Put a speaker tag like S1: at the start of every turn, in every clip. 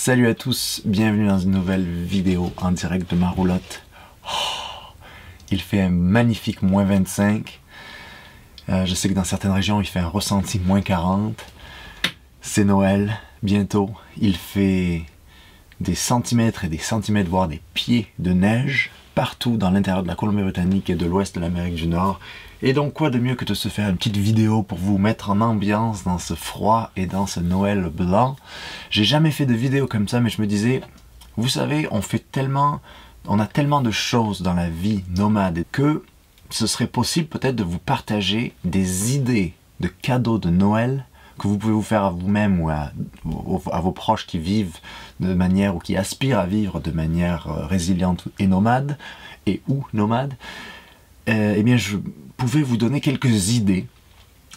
S1: Salut à tous, bienvenue dans une nouvelle vidéo en direct de ma roulotte. Il fait un magnifique moins 25. Je sais que dans certaines régions il fait un ressenti moins 40. C'est Noël, bientôt. Il fait des centimètres et des centimètres, voire des pieds de neige partout dans l'intérieur de la Colombie-Britannique et de l'ouest de l'Amérique du Nord. Et donc quoi de mieux que de se faire une petite vidéo pour vous mettre en ambiance dans ce froid et dans ce Noël blanc. J'ai jamais fait de vidéo comme ça, mais je me disais, vous savez, on a tellement de choses dans la vie nomade que ce serait possible peut-être de vous partager des idées de cadeaux de Noël que vous pouvez vous faire à vous-même ou à vos proches qui vivent de manière ou qui aspirent à vivre de manière résiliente et nomade ou nomade. Eh bien, je pouvais vous donner quelques idées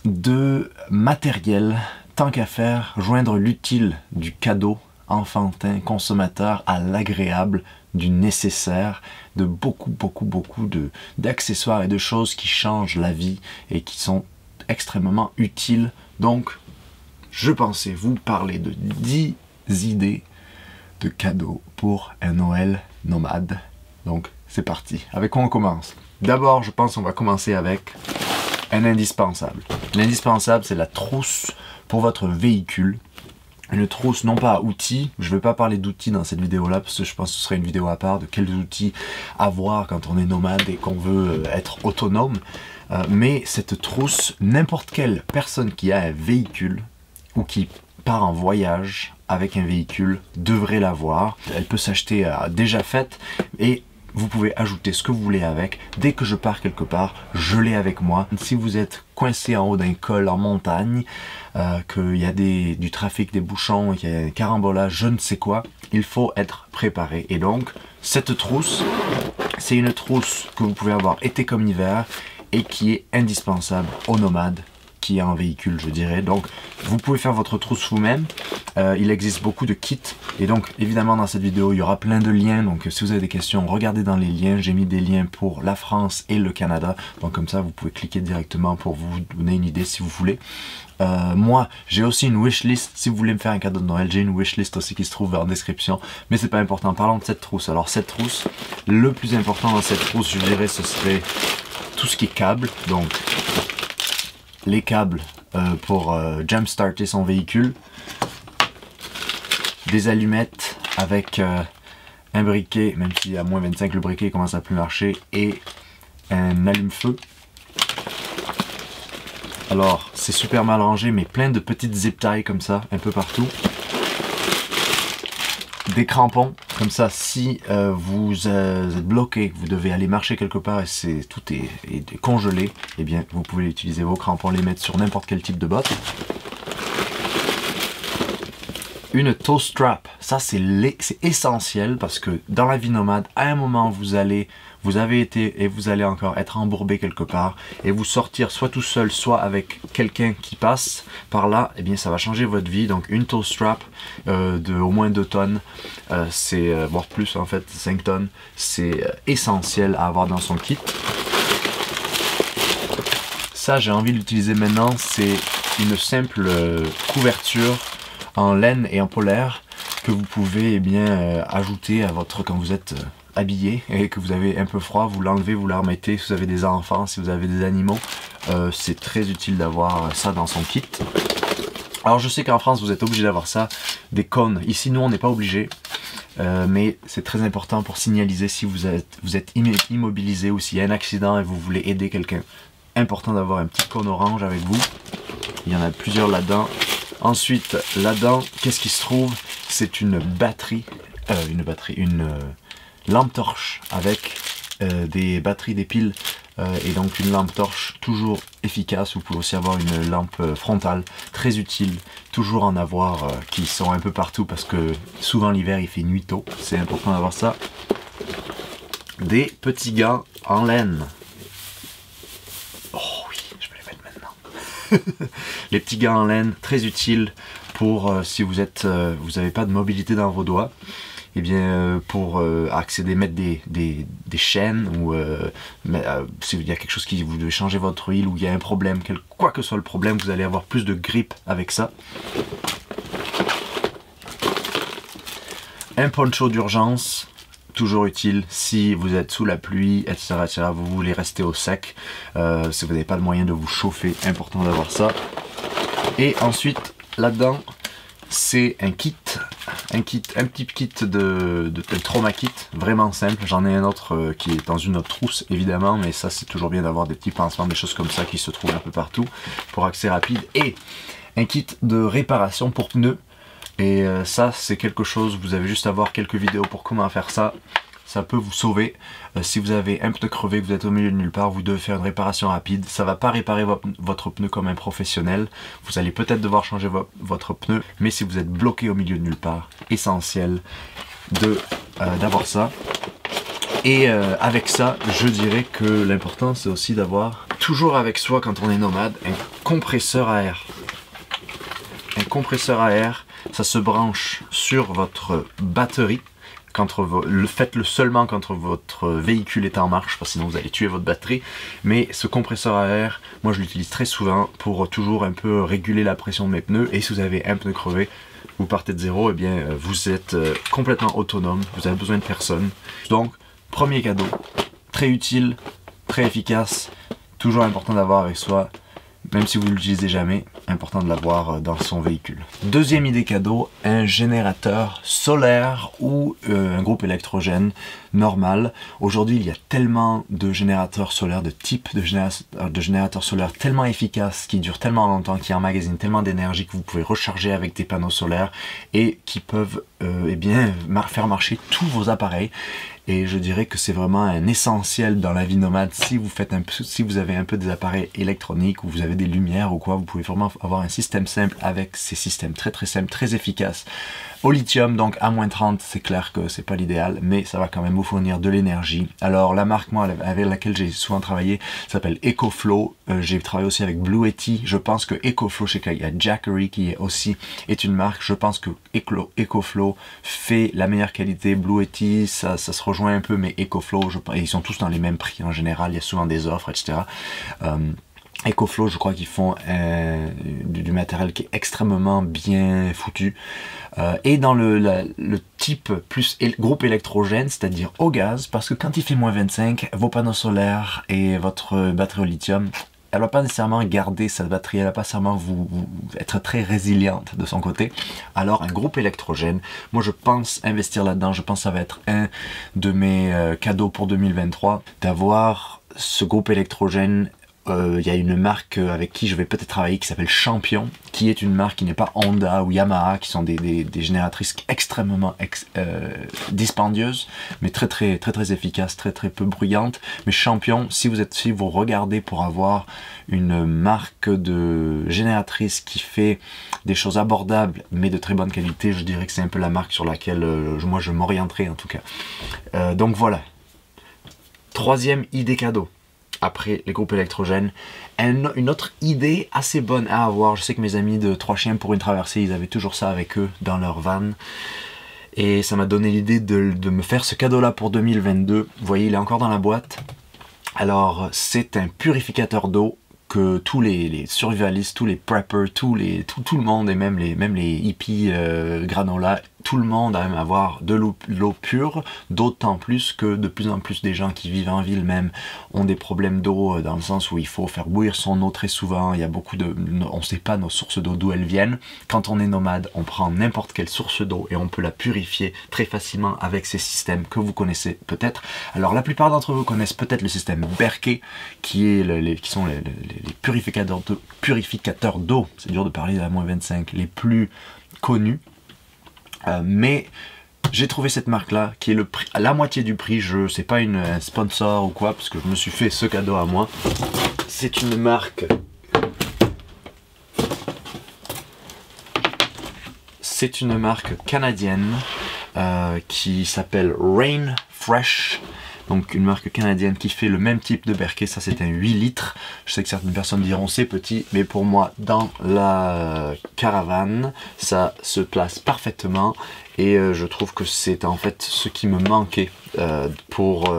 S1: de matériel, tant qu'à faire, joindre l'utile du cadeau enfantin, consommateur, à l'agréable, du nécessaire, de beaucoup d'accessoires et de choses qui changent la vie et qui sont extrêmement utiles. Donc, je pensais vous parler de 10 idées de cadeaux pour un Noël nomade. Donc, c'est parti. Avec quoi on commence? D'abord, je pense qu'on va commencer avec un indispensable. L'indispensable, c'est la trousse pour votre véhicule. Une trousse, non pas à outils, je ne vais pas parler d'outils dans cette vidéo-là, parce que je pense que ce serait une vidéo à part de quels outils avoir quand on est nomade et qu'on veut être autonome. Mais cette trousse, n'importe quelle personne qui a un véhicule ou qui part en voyage avec un véhicule devrait l'avoir. Elle peut s'acheter déjà faite et vous pouvez ajouter ce que vous voulez avec. Dès que je pars quelque part, je l'ai avec moi. Si vous êtes coincé en haut d'un col en montagne, qu'il y a du trafic, des bouchons, qu'il y a un carambolage, je ne sais quoi, il faut être préparé. Et donc, cette trousse, c'est une trousse que vous pouvez avoir été comme hiver et qui est indispensable aux nomades qui est en véhicule, je dirais. Donc, vous pouvez faire votre trousse vous-même. Il existe beaucoup de kits. Et donc, évidemment, dans cette vidéo, il y aura plein de liens. Donc, si vous avez des questions, regardez dans les liens. J'ai mis des liens pour la France et le Canada. Donc, comme ça, vous pouvez cliquer directement pour vous donner une idée si vous voulez. Moi, j'ai aussi une wishlist. Si vous voulez me faire un cadeau de Noël, j'ai une wishlist aussi qui se trouve en description. Mais c'est pas important. Parlons de cette trousse. Alors, cette trousse, le plus important dans cette trousse, je dirais, ce serait tout ce qui est câble. Donc, les câbles pour jump-starter son véhicule, des allumettes avec un briquet, même si à moins 25 le briquet commence à plus marcher, et un allume-feu. Alors c'est super mal rangé, mais plein de petites zip ties comme ça, un peu partout. Des crampons, comme ça, si vous êtes bloqué, vous devez aller marcher quelque part et tout est congelé, eh bien vous pouvez utiliser vos crampons, les mettre sur n'importe quel type de botte. Une toe strap, ça c'est essentiel parce que dans la vie nomade, à un moment vous avez été et vous allez encore être embourbé quelque part et vous sortir soit tout seul, soit avec quelqu'un qui passe par là, eh bien ça va changer votre vie. Donc une toe strap de au moins 2 tonnes, voire plus en fait, 5 tonnes, c'est essentiel à avoir dans son kit. Ça j'ai envie de l'utiliser maintenant, c'est une simple couverture en laine et en polaire que vous pouvez ajouter à quand vous êtes habillé et que vous avez un peu froid, vous l'enlevez, vous la remettez. Si vous avez des enfants, si vous avez des animaux, c'est très utile d'avoir ça dans son kit. Alors je sais qu'en France vous êtes obligé d'avoir ça, des cônes. Ici nous on n'est pas obligé, mais c'est très important pour signaliser si vous êtes immobilisé ou s'il y a un accident et vous voulez aider quelqu'un. Important d'avoir un petit cône orange avec vous. Il y en a plusieurs là-dedans. Ensuite, là-dedans, qu'est-ce qui se trouve? C'est une lampe torche avec des batteries, des piles et donc une lampe torche toujours efficace. Vous pouvez aussi avoir une lampe frontale, très utile, toujours en avoir qui sont un peu partout parce que souvent l'hiver il fait nuit tôt, c'est important d'avoir ça. Des petits gants en laine. Les petits gants en laine, très utiles pour si vous n'avez pas de mobilité dans vos doigts, et bien pour accéder, mettre des chaînes ou s'il y a quelque chose qui vous devez changer votre huile ou il y a un problème, quoi que soit le problème, vous allez avoir plus de grip avec ça. Un poncho d'urgence, toujours utile si vous êtes sous la pluie, etc. etc. Vous voulez rester au sec, si vous n'avez pas le moyen de vous chauffer, important d'avoir ça. Et ensuite, là-dedans, c'est un petit kit de trauma kit, vraiment simple. J'en ai un autre qui est dans une autre trousse, évidemment, mais ça, c'est toujours bien d'avoir des petits pansements, des choses comme ça qui se trouvent un peu partout pour accès rapide. Et un kit de réparation pour pneus. Et ça, c'est quelque chose, vous avez juste à voir quelques vidéos pour comment faire ça. Ça peut vous sauver. Si vous avez un pneu crevé, que vous êtes au milieu de nulle part, vous devez faire une réparation rapide. Ça va pas réparer votre pneu comme un professionnel. Vous allez peut-être devoir changer votre pneu. Mais si vous êtes bloqué au milieu de nulle part, essentiel d'avoir ça. Et avec ça, je dirais que l'important, c'est aussi d'avoir toujours avec soi, quand on est nomade, un compresseur à air. Un compresseur à air, ça se branche sur votre batterie. Faites-le seulement quand votre véhicule est en marche, parce que sinon vous allez tuer votre batterie. Mais ce compresseur à air, moi je l'utilise très souvent pour toujours un peu réguler la pression de mes pneus. Et si vous avez un pneu crevé, vous partez de zéro, et bien vous êtes complètement autonome, vous avez besoin de personne. Donc, premier cadeau, très utile, très efficace, toujours important d'avoir avec soi. Même si vous ne l'utilisez jamais, important de l'avoir dans son véhicule. Deuxième idée cadeau, un générateur solaire ou un groupe électrogène normal. Aujourd'hui, il y a tellement de générateurs solaires, de types de générateurs solaires tellement efficaces, qui durent tellement longtemps, qui emmagasinent tellement d'énergie que vous pouvez recharger avec des panneaux solaires et qui peuvent faire marcher tous vos appareils. Et je dirais que c'est vraiment un essentiel dans la vie nomade. Si vous avez un peu des appareils électroniques ou vous avez des lumières ou quoi, vous pouvez vraiment avoir un système simple avec ces systèmes très simples, très efficaces. Au lithium, donc à moins 30, c'est clair que c'est pas l'idéal, mais ça va quand même vous fournir de l'énergie. Alors la marque, moi, avec laquelle j'ai souvent travaillé, s'appelle EcoFlow. J'ai travaillé aussi avec Blue Yeti. Je pense que EcoFlow, chez il y a Jackery qui est une marque. Je pense que EcoFlow fait la meilleure qualité. Blue Yeti, ça se rejoint un peu, mais EcoFlow, ils sont tous dans les mêmes prix en général. Il y a souvent des offres, etc. EcoFlow, je crois qu'ils font du matériel qui est extrêmement bien foutu. Et dans le type plus groupe électrogène, c'est-à-dire au gaz, parce que quand il fait moins 25, vos panneaux solaires et votre batterie au lithium, elle va pas nécessairement garder sa batterie, elle va pas nécessairement être très résiliente de son côté. Alors un groupe électrogène, moi je pense investir là-dedans, je pense que ça va être un de mes cadeaux pour 2023, d'avoir ce groupe électrogène. Il y a une marque avec qui je vais peut-être travailler qui s'appelle Champion, qui est une marque qui n'est pas Honda ou Yamaha, qui sont des génératrices extrêmement dispendieuses, mais très efficaces, très peu bruyantes. Mais Champion, si vous regardez pour avoir une marque de génératrice qui fait des choses abordables mais de très bonne qualité, je dirais que c'est un peu la marque sur laquelle moi je m'orienterai en tout cas. Donc voilà. Troisième idée cadeau. Après les groupes électrogènes, une autre idée assez bonne à avoir. Je sais que mes amis de 3 chiens pour une traversée, ils avaient toujours ça avec eux dans leur van. Et ça m'a donné l'idée de me faire ce cadeau-là pour 2022. Vous voyez, il est encore dans la boîte. Alors, c'est un purificateur d'eau que tous les survivalistes, tous les preppers, tout le monde, et même les hippies granola, tout le monde aime avoir de l'eau pure, d'autant plus que de plus en plus des gens qui vivent en ville même ont des problèmes d'eau, dans le sens où il faut faire bouillir son eau très souvent. Il y a on ne sait pas nos sources d'eau d'où elles viennent. Quand on est nomade, on prend n'importe quelle source d'eau et on peut la purifier très facilement avec ces systèmes que vous connaissez peut-être. Alors la plupart d'entre vous connaissent peut-être le système Berkey, qui sont les purificateurs d'eau, c'est dur de parler à moins 25, les plus connus. Mais j'ai trouvé cette marque là qui est à la moitié du prix. C'est pas un sponsor ou quoi, parce que je me suis fait ce cadeau à moi. C'est une marque canadienne qui s'appelle Rain Fresh. Donc une marque canadienne qui fait le même type de Berkey. Ça c'est un 8 litres. Je sais que certaines personnes diront c'est petit, mais pour moi dans la caravane ça se place parfaitement. Et je trouve que c'est en fait ce qui me manquait pour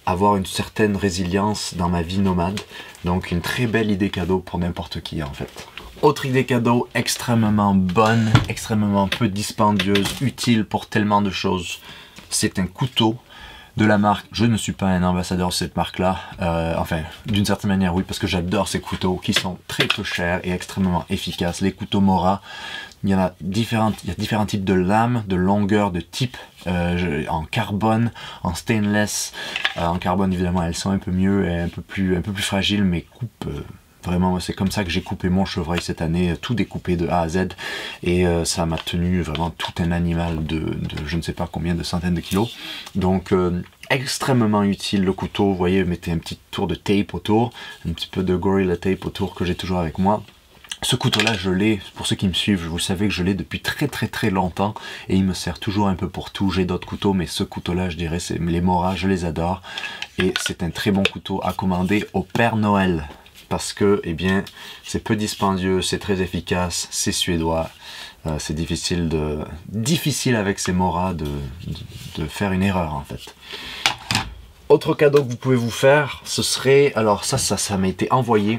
S1: avoir une certaine résilience dans ma vie nomade. Donc une très belle idée cadeau pour n'importe qui en fait. Autre idée cadeau extrêmement bonne, extrêmement peu dispendieuse, utile pour tellement de choses. C'est un couteau de la marque. Je ne suis pas un ambassadeur de cette marque-là. Enfin, d'une certaine manière, oui, parce que j'adore ces couteaux qui sont très peu chers et extrêmement efficaces. Les couteaux Mora, il y a différents types de lames, de longueur, de type, en carbone, en stainless. En carbone, évidemment, elles sont un peu mieux et un peu plus fragiles, mais coupent. Vraiment, c'est comme ça que j'ai coupé mon chevreuil cette année, tout découpé de A à Z. Et ça m'a tenu vraiment tout un animal de je ne sais pas combien de centaines de kilos. Donc, extrêmement utile le couteau. Vous voyez, mettez un petit tour de tape autour, un petit peu de Gorilla Tape autour que j'ai toujours avec moi. Ce couteau-là, je l'ai, pour ceux qui me suivent, vous savez que je l'ai depuis très longtemps et il me sert toujours un peu pour tout. J'ai d'autres couteaux, mais ce couteau-là, je dirais, c'est les Mora, je les adore. Et c'est un très bon couteau à commander au Père Noël. Parce que, eh bien, c'est peu dispendieux, c'est très efficace, c'est suédois. C'est difficile avec ces Mora de faire une erreur, en fait. Autre cadeau que vous pouvez vous faire, ce serait, alors ça m'a été envoyé.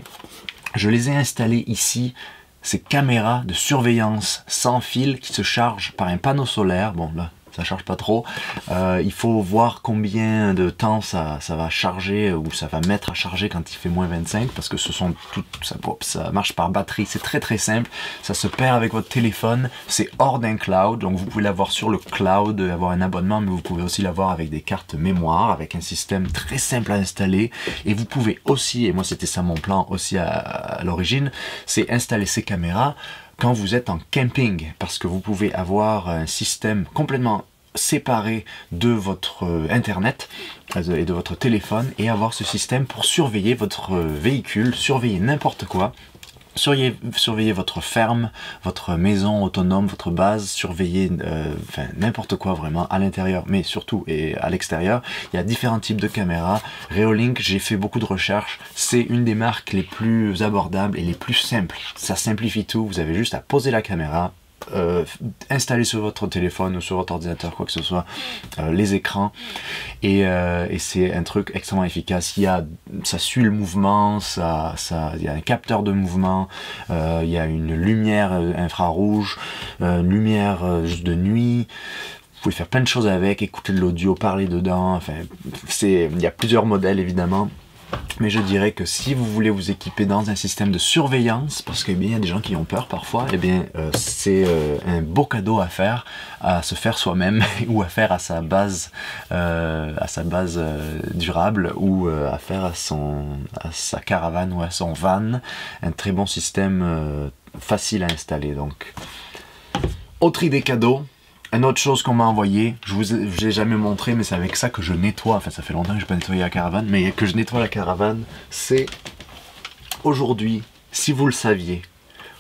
S1: Je les ai installés ici, ces caméras de surveillance sans fil qui se chargent par un panneau solaire. Bon là, ça charge pas trop. Il faut voir combien de temps ça va charger ou ça va mettre à charger quand il fait moins 25 parce que ça marche par batterie. C'est très simple. Ça se perd avec votre téléphone. C'est hors d'un cloud. Donc vous pouvez l'avoir sur le cloud, avoir un abonnement, mais vous pouvez aussi l'avoir avec des cartes mémoire, avec un système très simple à installer. Et vous pouvez aussi, et moi c'était ça mon plan aussi à l'origine, c'est installer ces caméras quand vous êtes en camping, parce que vous pouvez avoir un système complètement séparé de votre internet et de votre téléphone et avoir ce système pour surveiller votre véhicule, surveiller n'importe quoi, surveiller votre ferme, votre maison autonome, votre base, surveiller n'importe quoi vraiment à l'intérieur, mais surtout et à l'extérieur. Il y a différents types de caméras. Reolink, j'ai fait beaucoup de recherches. C'est une des marques les plus abordables et les plus simples. Ça simplifie tout. Vous avez juste à poser la caméra, installer sur votre téléphone ou sur votre ordinateur, quoi que ce soit, les écrans et c'est un truc extrêmement efficace. Ça suit le mouvement, il y a un capteur de mouvement, il y a une lumière infrarouge, une lumière juste de nuit. Vous pouvez faire plein de choses avec, écouter de l'audio, parler dedans, enfin, il y a plusieurs modèles évidemment. Mais je dirais que si vous voulez vous équiper dans un système de surveillance, parce qu'il y a des gens qui ont peur parfois, eh bien c'est un beau cadeau à faire, à se faire soi-même ou à faire à sa base, durable ou à faire à sa caravane ou à son van. Un très bon système facile à installer donc. Autre idée cadeau. Une autre chose qu'on m'a envoyé, je vous ai jamais montré, mais c'est avec ça que je nettoie, enfin ça fait longtemps que je n'ai pas nettoyé la caravane, mais que je nettoie la caravane, c'est aujourd'hui, si vous le saviez,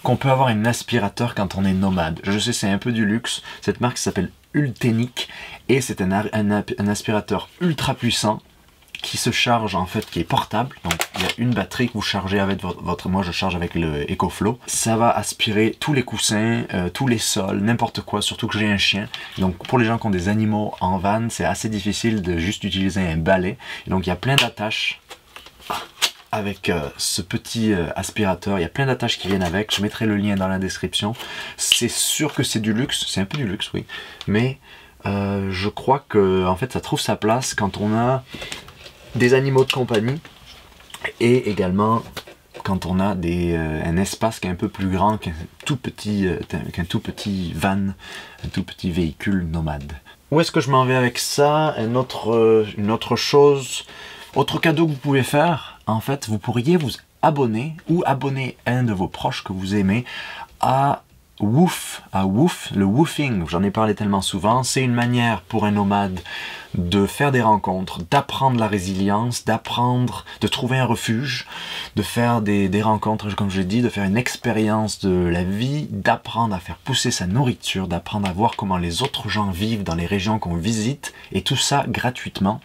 S1: qu'on peut avoir un aspirateur quand on est nomade. Je sais, c'est un peu du luxe, cette marque s'appelle Ultenic, et c'est un aspirateur ultra puissant, qui se charge en fait, qui est portable. Donc il y a une batterie que vous chargez avec moi je charge avec le EcoFlow. Ça va aspirer tous les coussins, tous les sols, n'importe quoi, surtout que j'ai un chien. Donc pour les gens qui ont des animaux en van, c'est assez difficile de juste utiliser un balai. Et donc il y a plein d'attaches avec ce petit aspirateur. Il y a plein d'attaches qui viennent avec. Je mettrai le lien dans la description. C'est sûr que c'est du luxe, c'est un peu du luxe, oui. Mais je crois que en fait ça trouve sa place quand on a des animaux de compagnie et également quand on a un espace qui est un peu plus grand qu'un tout petit van, un tout petit véhicule nomade. Où est-ce que je m'en vais avec ça? Une autre chose, autre cadeau que vous pouvez faire, en fait, vous pourriez vous abonner ou abonner un de vos proches que vous aimez à Woof, le woofing, j'en ai parlé tellement souvent, c'est une manière pour un nomade de faire des rencontres, d'apprendre la résilience, de trouver un refuge, de faire des rencontres, comme je l'ai dit, de faire une expérience de la vie, d'apprendre à faire pousser sa nourriture, d'apprendre à voir comment les autres gens vivent dans les régions qu'on visite, et tout ça gratuitement.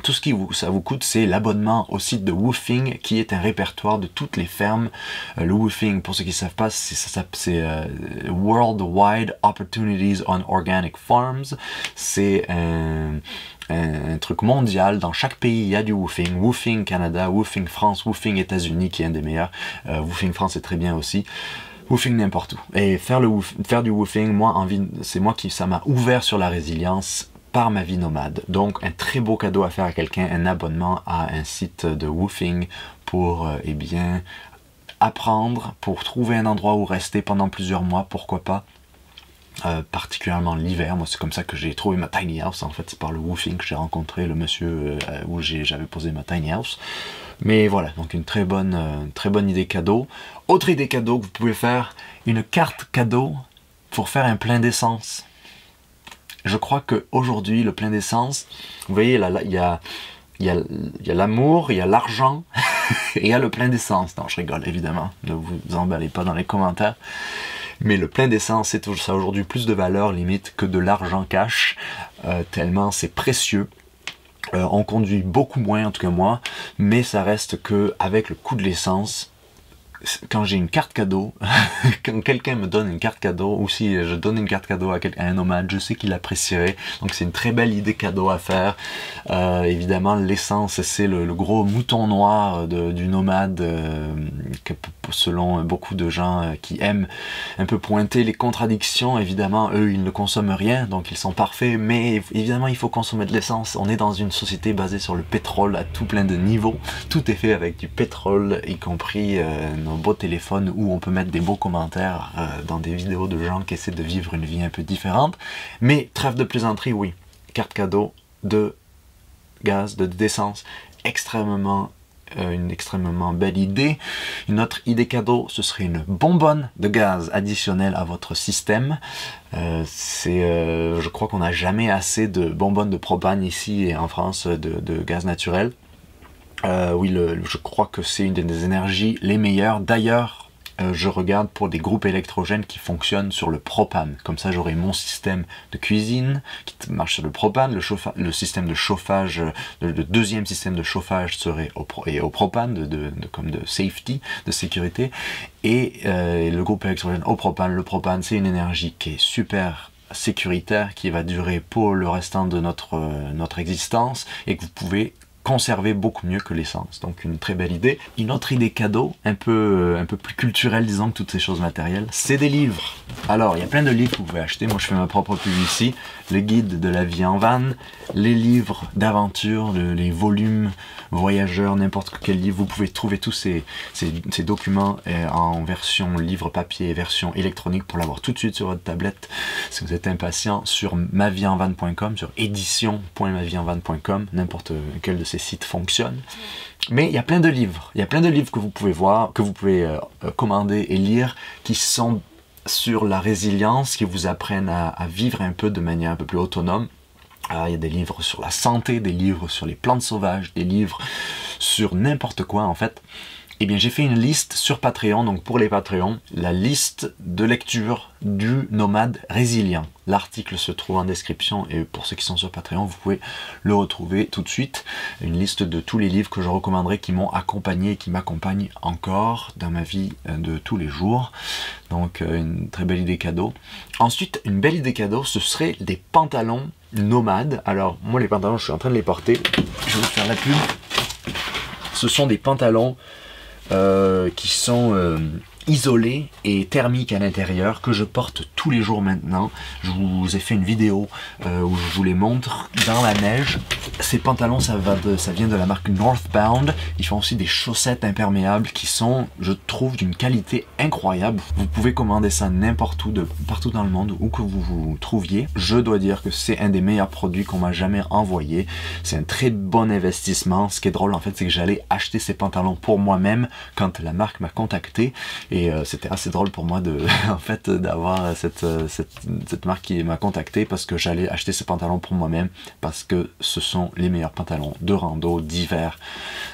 S1: Tout ce qui ça vous coûte, c'est l'abonnement au site de Woofing, qui est un répertoire de toutes les fermes. Le Woofing, pour ceux qui ne savent pas, c'est Worldwide Opportunities on Organic Farms. C'est un truc mondial. Dans chaque pays, il y a du woofing. Woofing Canada, woofing France, woofing États-Unis, qui est un des meilleurs. Woofing France est très bien aussi. Woofing n'importe où. Et faire du woofing, ça m'a ouvert sur la résilience par ma vie nomade. Donc un très beau cadeau à faire à quelqu'un, un abonnement à un site de woofing pour eh bien apprendre, pour trouver un endroit où rester pendant plusieurs mois, pourquoi pas. Particulièrement l'hiver, moi c'est comme ça que j'ai trouvé ma tiny house. En fait c'est par le woofing que j'ai rencontré le monsieur où j'avais posé ma tiny house. Mais voilà, donc une très bonne idée cadeau. Autre idée cadeau que vous pouvez faire, une carte cadeau pour faire un plein d'essence. Je crois qu'aujourd'hui le plein d'essence, vous voyez là, il y a l'amour, il y a l'argent et il y a le plein d'essence. Non, je rigole évidemment, ne vous emballez pas dans les commentaires. Mais le plein d'essence, ça a aujourd'hui plus de valeur limite que de l'argent cash, tellement c'est précieux. On conduit beaucoup moins, en tout cas moi, mais ça reste que avec le coût de l'essence, quand j'ai une carte cadeau, quand quelqu'un me donne une carte cadeau, ou si je donne une carte cadeau à un nomade, je sais qu'il l'apprécierait. Donc c'est une très belle idée cadeau à faire. Évidemment, l'essence, c'est le gros mouton noir du nomade, selon beaucoup de gens qui aiment un peu pointer les contradictions. Évidemment, eux, ils ne consomment rien, donc ils sont parfaits, mais évidemment, il faut consommer de l'essence. On est dans une société basée sur le pétrole à tout plein de niveaux. Tout est fait avec du pétrole, y compris nos beaux téléphones où on peut mettre des beaux commentaires dans des vidéos de gens qui essaient de vivre une vie un peu différente. Mais trêve de plaisanterie, oui, carte cadeau de gaz, d'essence, une extrêmement belle idée. Une autre idée cadeau, ce serait une bonbonne de gaz additionnelle à votre système. Je crois qu'on n'a jamais assez de bonbonnes de propane ici et en France de gaz naturel. Oui, je crois que c'est une des énergies les meilleures. D'ailleurs, je regarde pour des groupes électrogènes qui fonctionnent sur le propane. Comme ça, j'aurai mon système de cuisine qui marche sur le propane. Le système de chauffage, le deuxième système de chauffage serait au propane, comme de safety, de sécurité. Et le groupe électrogène au propane. Le propane, c'est une énergie qui est super sécuritaire, qui va durer pour le restant de notre existence et que vous pouvez conserver beaucoup mieux que l'essence. Donc une très belle idée. Une autre idée cadeau, un peu plus culturelle disons que toutes ces choses matérielles, c'est des livres. Alors il y a plein de livres que vous pouvez acheter. Moi je fais ma propre pub ici. Le guide de la vie en van, les livres d'aventure, les volumes voyageurs, n'importe quel livre. Vous pouvez trouver tous ces documents en version livre papier et version électronique pour l'avoir tout de suite sur votre tablette. Si vous êtes impatient, sur maviesenvan.com, sur édition.maviesenvan.com, n'importe quel de ces sites fonctionne. Mais il y a plein de livres. Il y a plein de livres que vous pouvez voir, que vous pouvez commander et lire, qui sont sur la résilience, qui vous apprennent à vivre un peu de manière un peu plus autonome. Il y a des livres sur la santé, des livres sur les plantes sauvages, des livres sur n'importe quoi en fait. Eh bien j'ai fait une liste sur Patreon, donc pour les Patreons, la liste de lecture du nomade résilient. L'article se trouve en description et pour ceux qui sont sur Patreon, vous pouvez le retrouver tout de suite. Une liste de tous les livres que je recommanderais qui m'ont accompagné et qui m'accompagnent encore dans ma vie de tous les jours. Donc une très belle idée cadeau. Ensuite, une belle idée cadeau, ce serait des pantalons nomades. Alors moi les pantalons, je suis en train de les porter. Je vais vous faire la pub. Ce sont des pantalons qui sont isolés et thermiques à l'intérieur, que je porte tous les jours maintenant. Je vous ai fait une vidéo où je vous les montre dans la neige. Ces pantalons, ça vient de la marque Northbound. Ils font aussi des chaussettes imperméables qui sont, je trouve, d'une qualité incroyable. Vous pouvez commander ça n'importe où, partout dans le monde, où que vous vous trouviez. Je dois dire que c'est un des meilleurs produits qu'on m'a jamais envoyé. C'est un très bon investissement. Ce qui est drôle, en fait, c'est que j'allais acheter ces pantalons pour moi-même quand la marque m'a contacté. Et c'était assez drôle pour moi en fait, d'avoir cette marque qui m'a contacté parce que j'allais acheter ces pantalons pour moi-même parce que ce sont les meilleurs pantalons de rando, d'hiver,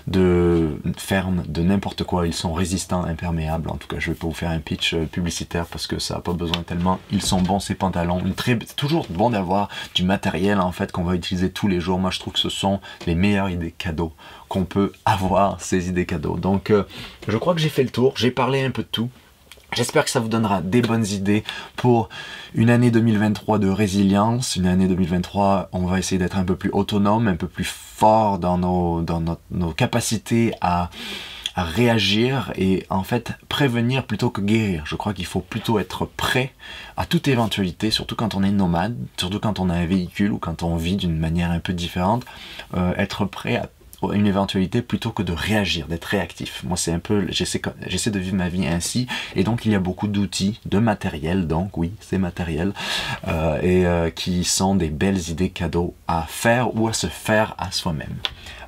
S1: de ferme, de n'importe quoi. Ils sont résistants, imperméables. En tout cas, je vais pas vous faire un pitch publicitaire parce que ça n'a pas besoin tellement. Ils sont bons ces pantalons. C'est toujours bon d'avoir du matériel en fait qu'on va utiliser tous les jours. Moi, je trouve que ce sont les meilleures idées cadeaux qu'on peut avoir, ces idées cadeaux. Donc, je crois que j'ai fait le tour. J'ai parlé un peu de tout. J'espère que ça vous donnera des bonnes idées pour une année 2023 de résilience. Une année 2023, on va essayer d'être un peu plus autonome, un peu plus fort dans nos capacités à réagir et en fait prévenir plutôt que guérir. Je crois qu'il faut plutôt être prêt à toute éventualité, surtout quand on est nomade, surtout quand on a un véhicule ou quand on vit d'une manière un peu différente, être prêt à une éventualité plutôt que de réagir, d'être réactif. Moi c'est un peu, j'essaie de vivre ma vie ainsi, et donc il y a beaucoup d'outils, de matériel, donc oui c'est matériel, qui sont des belles idées cadeaux à faire ou à se faire à soi-même.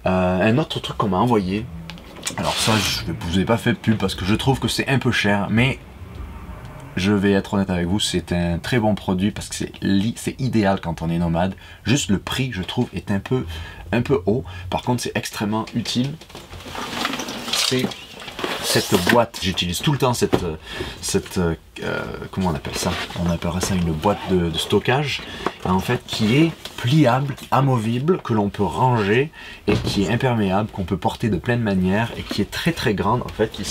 S1: Un autre truc qu'on m'a envoyé, alors ça je ne vous ai pas fait de pub parce que je trouve que c'est un peu cher, mais je vais être honnête avec vous, c'est un très bon produit parce que c'est idéal quand on est nomade. Juste le prix, je trouve, est un peu haut. Par contre, c'est extrêmement utile. C'est cette boîte. J'utilise tout le temps comment on appelle ça? On appellera ça une boîte de stockage, en fait, qui est pliable, amovible, que l'on peut ranger et qui est imperméable, qu'on peut porter de plein de manières et qui est très très grande, en fait, qui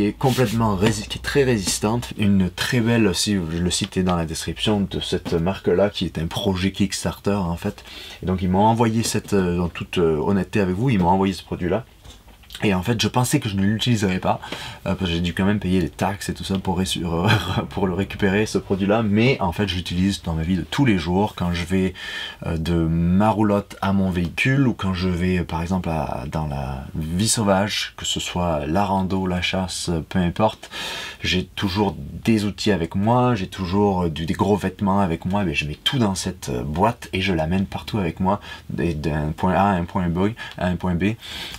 S1: est complètement qui est très résistante. Une très belle, aussi le site est dans la description, de cette marque là qui est un projet Kickstarter en fait, et donc ils m'ont envoyé en toute honnêteté avec vous, ils m'ont envoyé ce produit là. Et en fait, je pensais que je ne l'utiliserais pas, parce que j'ai dû quand même payer les taxes et tout ça pour le récupérer, ce produit-là. Mais en fait, je l'utilise dans ma vie de tous les jours, quand je vais de ma roulotte à mon véhicule, ou quand je vais, par exemple, dans la vie sauvage, que ce soit la rando, la chasse, peu importe. J'ai toujours des outils avec moi, j'ai toujours des gros vêtements avec moi, mais je mets tout dans cette boîte et je l'amène partout avec moi, d'un point A à un point B.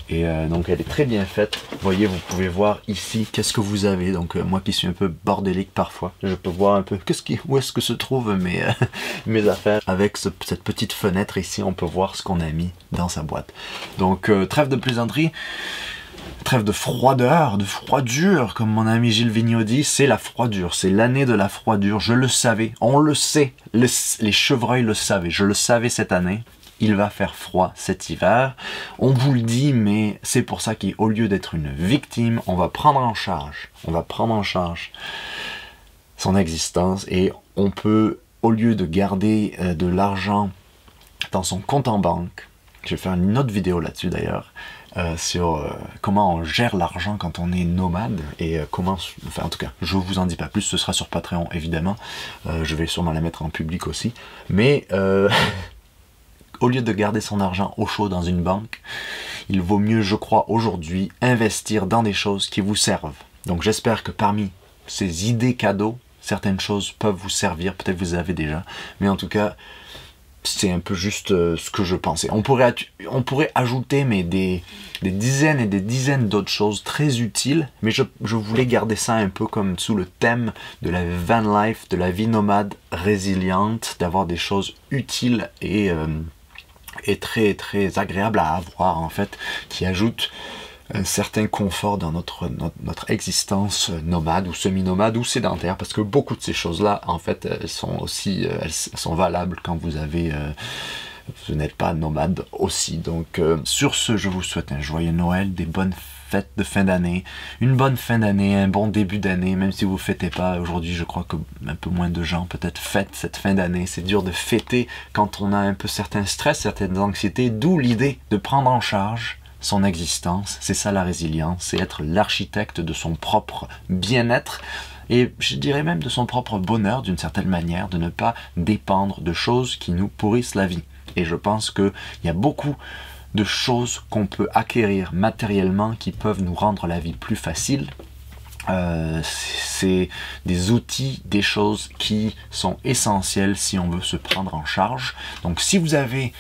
S1: Et donc elle est très bien faite. Vous voyez, vous pouvez voir ici qu'est-ce que vous avez. Donc moi qui suis un peu bordélique parfois, je peux voir un peu où est-ce que se trouvent mes affaires. Avec cette petite fenêtre ici, on peut voir ce qu'on a mis dans sa boîte. Donc trêve de plaisanterie, trêve de froideur, de froidure, comme mon ami Gilles Vigneault dit, c'est la froidure, c'est l'année de la froidure. Je le savais, on le sait, les chevreuils le savaient, je le savais cette année. Il va faire froid cet hiver, on vous le dit, mais c'est pour ça qu'au lieu d'être une victime, on va prendre en charge son existence, et on peut, au lieu de garder de l'argent dans son compte en banque, je vais faire une autre vidéo là-dessus d'ailleurs, sur comment on gère l'argent quand on est nomade, et comment, enfin en tout cas, je vous en dis pas plus, ce sera sur Patreon évidemment, je vais sûrement la mettre en public aussi, mais au lieu de garder son argent au chaud dans une banque, il vaut mieux, je crois, aujourd'hui, investir dans des choses qui vous servent. Donc j'espère que parmi ces idées cadeaux, certaines choses peuvent vous servir, peut-être vous avez déjà, mais en tout cas, c'est un peu juste ce que je pensais. On pourrait ajouter mais des dizaines et des dizaines d'autres choses très utiles, mais je voulais garder ça un peu comme sous le thème de la van life, de la vie nomade résiliente, d'avoir des choses utiles et très très agréable à avoir en fait, qui ajoute un certain confort dans notre existence nomade ou semi-nomade ou sédentaire, parce que beaucoup de ces choses-là en fait elles sont valables quand vous n'êtes pas nomade aussi. Donc sur ce, je vous souhaite un joyeux Noël, des bonnes fêtes de fin d'année, une bonne fin d'année, un bon début d'année, même si vous ne fêtez pas. Aujourd'hui, je crois que un peu moins de gens peut-être fêtent cette fin d'année. C'est dur de fêter quand on a un peu certains stress, certaines anxiétés, d'où l'idée de prendre en charge son existence. C'est ça la résilience, c'est être l'architecte de son propre bien-être, et je dirais même de son propre bonheur d'une certaine manière, de ne pas dépendre de choses qui nous pourrissent la vie. Et je pense qu'il y a beaucoup de choses qu'on peut acquérir matériellement qui peuvent nous rendre la vie plus facile. C'est des outils, des choses qui sont essentielles si on veut se prendre en charge. Donc si vous avez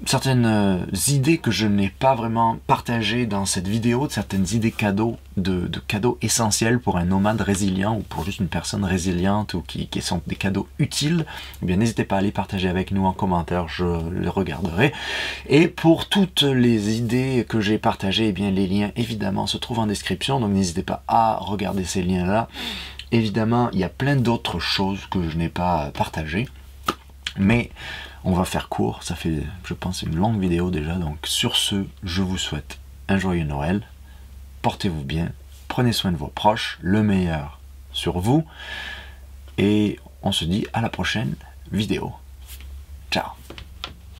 S1: certaines idées que je n'ai pas vraiment partagées dans cette vidéo, certaines idées cadeaux, de cadeaux essentiels pour un nomade résilient ou pour juste une personne résiliente, ou qui sont des cadeaux utiles, eh bien n'hésitez pas à les partager avec nous en commentaire, je les regarderai. Et pour toutes les idées que j'ai partagées, eh bien les liens évidemment se trouvent en description, donc n'hésitez pas à regarder ces liens là. Évidemment il y a plein d'autres choses que je n'ai pas partagées, mais on va faire court, ça fait, je pense, une longue vidéo déjà. Donc sur ce, je vous souhaite un joyeux Noël, portez-vous bien, prenez soin de vos proches, le meilleur sur vous, et on se dit à la prochaine vidéo. Ciao.